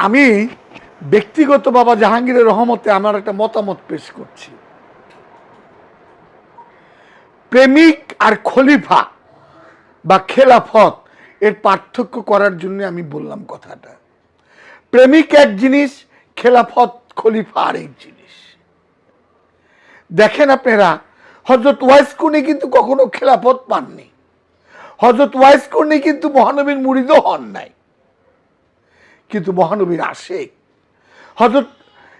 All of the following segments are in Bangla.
আমি ব্যক্তিগত বাবা জাহাঙ্গীরের রহমতে আমার একটা মতামত পেশ করছি। প্রেমিক আর খলিফা বা খেলাফত এর পার্থক্য করার জন্য আমি বললাম কথাটা। প্রেমিক এক জিনিস, খেলাফত খলিফা আরেক জিনিস। দেখেন আপনারা, হযরত ওয়াইস কুনি কিন্তু কখনো খেলাফত পাননি। হযরত ওয়াইস কুনি কিন্তু মহানবীর মুরিদও হন নাই, কিন্তু মহানবীর আশেক। হযরত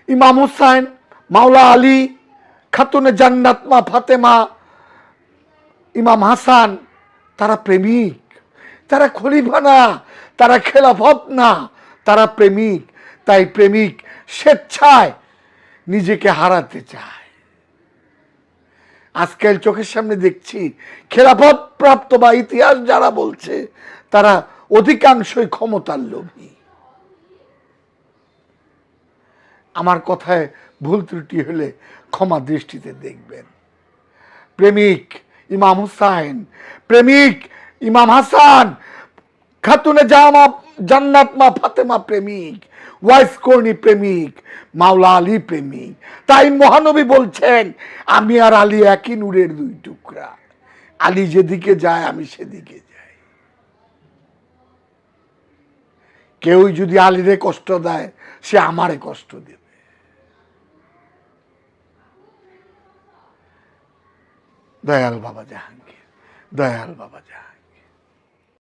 ইমাম হুসাইন, মাওলা আলী, খাতুনে জান্নাত মা ফাতেমা, ইমাম হাসান, তারা প্রেমিক, তারা খলিফা না, তারা খেলাফত না, তারা প্রেমিক। তাই প্রেমিক স্বেচ্ছায় নিজেকে হারাতে চায়। আজকাল চোখের সামনে দেখছি খেলাফত প্রাপ্ত বা ইতিহাস যারা বলছে তারা অধিকাংশই ক্ষমতার লোভী। আমার কথায় ভুল ত্রুটি হলে ক্ষমা দৃষ্টিতে দেখবেন। প্রেমিক ইমাম হুসাইন, প্রেমিক ইমাম হাসান, খাতুনে জান্নাত মা ফাতেমা প্রেমিক, ওয়াইস কর্ণী প্রেমিক, মাওলা আলী প্রেমিক। তাই মহানবী বলছেন, আমি আর আলী একই নূরের দুই টুকরা, আলী যেদিকে যায় আমি সেদিকে যাই। কেউ যদি আলীরে কষ্ট দেয় সে আমারে কষ্ট দেবে। দয়াল বাবা জাহাঙ্গীর, দয়াল বাবা জাহাঙ্গীর।